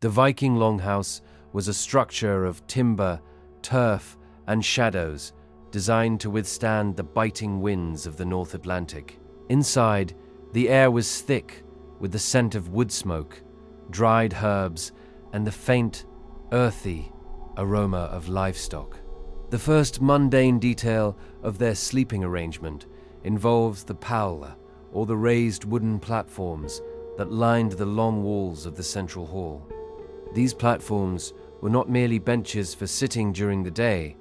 The Viking longhouse was a structure of timber, turf, and shadows designed to withstand the biting winds of the North Atlantic. Inside, the air was thick with the scent of wood smoke, dried herbs, and the faint, earthy aroma of livestock. The first mundane detail of their sleeping arrangement involves the paula, or the raised wooden platforms that lined the long walls of the central hall. These platforms were not merely benches for sitting during the day,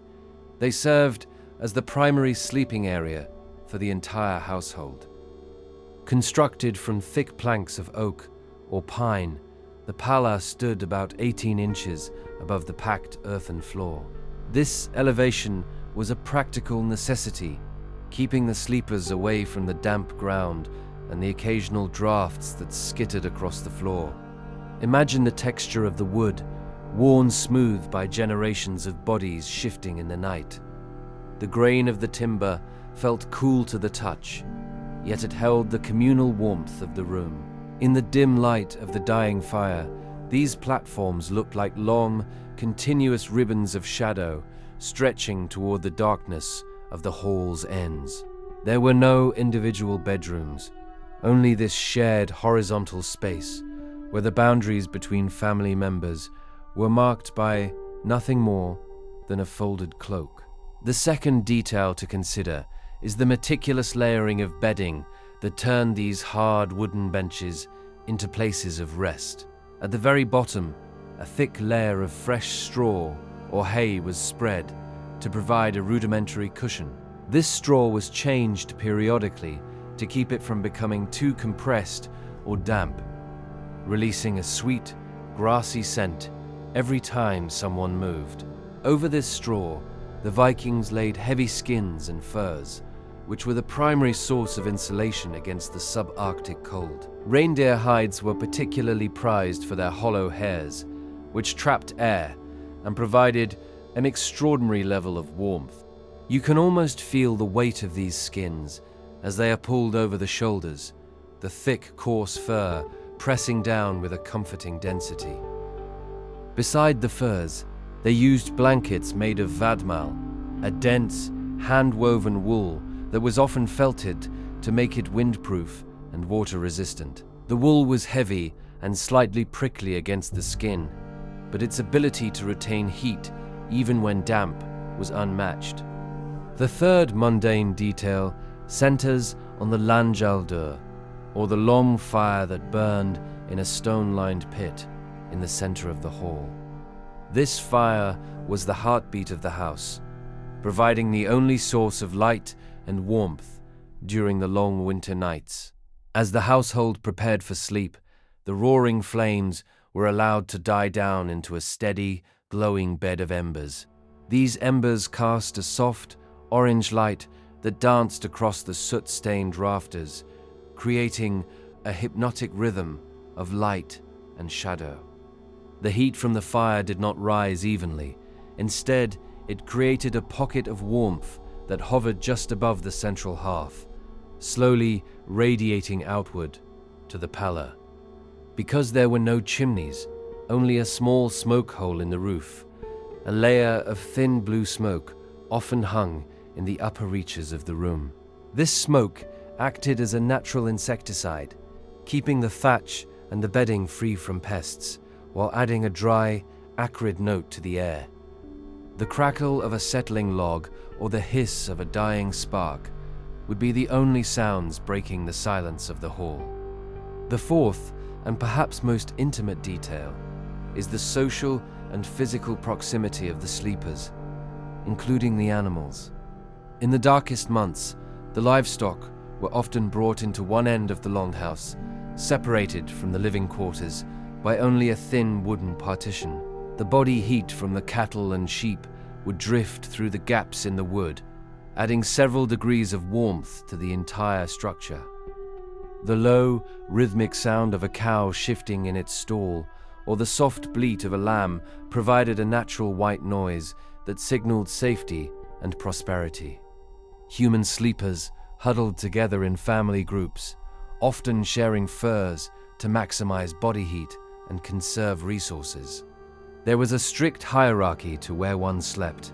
they served as the primary sleeping area for the entire household. Constructed from thick planks of oak or pine, the pala stood about 18 inches above the packed earthen floor. This elevation was a practical necessity, keeping the sleepers away from the damp ground and the occasional drafts that skittered across the floor. Imagine the texture of the wood, worn smooth by generations of bodies shifting in the night. The grain of the timber felt cool to the touch, yet it held the communal warmth of the room. In the dim light of the dying fire, these platforms looked like long, continuous ribbons of shadow stretching toward the darkness of the hall's ends. There were no individual bedrooms, only this shared horizontal space where the boundaries between family members were marked by nothing more than a folded cloak. The second detail to consider is the meticulous layering of bedding that turned these hard wooden benches into places of rest. At the very bottom, a thick layer of fresh straw or hay was spread to provide a rudimentary cushion. This straw was changed periodically to keep it from becoming too compressed or damp, releasing a sweet, grassy scent every time someone moved. Over this straw, the Vikings laid heavy skins and furs, which were the primary source of insulation against the subarctic cold. Reindeer hides were particularly prized for their hollow hairs, which trapped air and provided an extraordinary level of warmth. You can almost feel the weight of these skins as they are pulled over the shoulders, the thick, coarse fur pressing down with a comforting density. Beside the furs, they used blankets made of vadmal, a dense, hand-woven wool that was often felted to make it windproof and water-resistant. The wool was heavy and slightly prickly against the skin, but its ability to retain heat even when damp was unmatched. The third mundane detail centers on the lanjaldur, or the long fire that burned in a stone-lined pit in the center of the hall. This fire was the heartbeat of the house, providing the only source of light and warmth during the long winter nights. As the household prepared for sleep, the roaring flames were allowed to die down into a steady, glowing bed of embers. These embers cast a soft, orange light that danced across the soot-stained rafters, creating a hypnotic rhythm of light and shadow. The heat from the fire did not rise evenly. Instead, it created a pocket of warmth that hovered just above the central hearth, slowly radiating outward to the pala. Because there were no chimneys, only a small smoke hole in the roof, a layer of thin blue smoke often hung in the upper reaches of the room. This smoke acted as a natural insecticide, keeping the thatch and the bedding free from pests, while adding a dry, acrid note to the air. The crackle of a settling log or the hiss of a dying spark would be the only sounds breaking the silence of the hall. The fourth, and perhaps most intimate detail, is the social and physical proximity of the sleepers, including the animals. In the darkest months, the livestock were often brought into one end of the longhouse, separated from the living quarters by only a thin wooden partition. The body heat from the cattle and sheep would drift through the gaps in the wood, adding several degrees of warmth to the entire structure. The low, rhythmic sound of a cow shifting in its stall, or the soft bleat of a lamb, provided a natural white noise that signaled safety and prosperity. Human sleepers huddled together in family groups, often sharing furs to maximize body heat and conserve resources. There was a strict hierarchy to where one slept.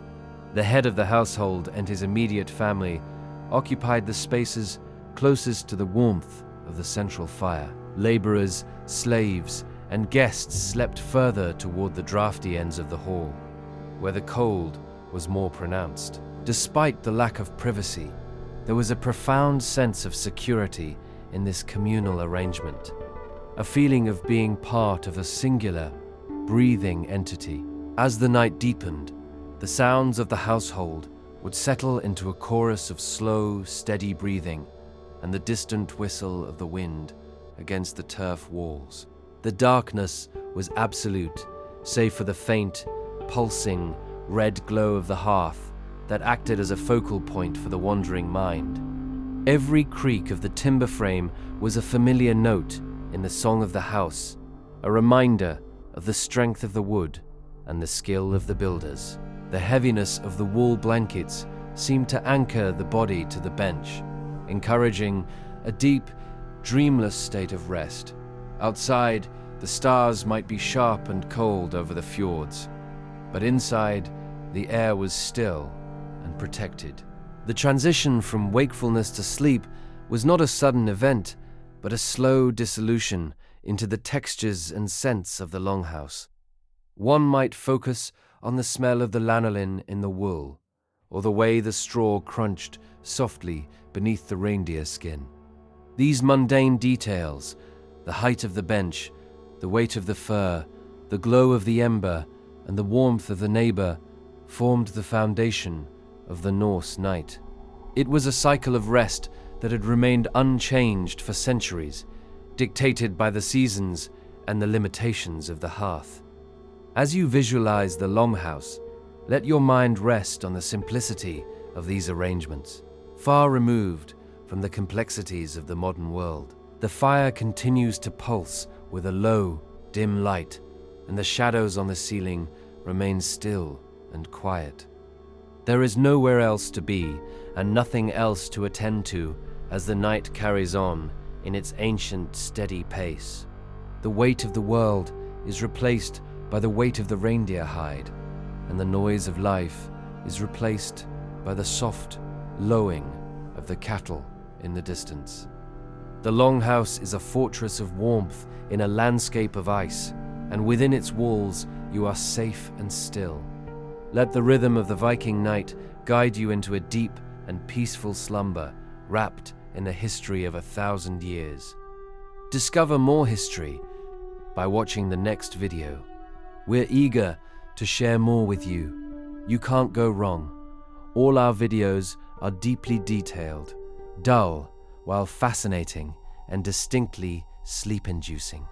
The head of the household and his immediate family occupied the spaces closest to the warmth of the central fire. Laborers, slaves, and guests slept further toward the drafty ends of the hall, where the cold was more pronounced. Despite the lack of privacy, there was a profound sense of security in this communal arrangement, a feeling of being part of a singular, breathing entity. As the night deepened, the sounds of the household would settle into a chorus of slow, steady breathing and the distant whistle of the wind against the turf walls. The darkness was absolute, save for the faint, pulsing, red glow of the hearth that acted as a focal point for the wandering mind. Every creak of the timber frame was a familiar note in the song of the house, a reminder of the strength of the wood and the skill of the builders. The heaviness of the wool blankets seemed to anchor the body to the bench, encouraging a deep, dreamless state of rest. Outside, the stars might be sharp and cold over the fjords, but inside, the air was still and protected. The transition from wakefulness to sleep was not a sudden event, but a slow dissolution into the textures and scents of the Longhouse. One might focus on the smell of the lanolin in the wool, or the way the straw crunched softly beneath the reindeer skin. These mundane details, the height of the bench, the weight of the fur, the glow of the ember, and the warmth of the neighbor, formed the foundation of the Norse night. It was a cycle of rest that had remained unchanged for centuries, dictated by the seasons and the limitations of the hearth. As you visualize the Longhouse, let your mind rest on the simplicity of these arrangements. Far removed from the complexities of the modern world, the fire continues to pulse with a low, dim light, and the shadows on the ceiling remain still and quiet. There is nowhere else to be and nothing else to attend to as the night carries on in its ancient, steady pace. The weight of the world is replaced by the weight of the reindeer hide, and the noise of life is replaced by the soft lowing of the cattle in the distance. The Longhouse is a fortress of warmth in a landscape of ice, and within its walls you are safe and still. Let the rhythm of the Viking night guide you into a deep and peaceful slumber wrapped in the history of 1,000 years. Discover more history by watching the next video. We're eager to share more with you. You can't go wrong. All our videos are deeply detailed, dull, while fascinating and distinctly sleep-inducing.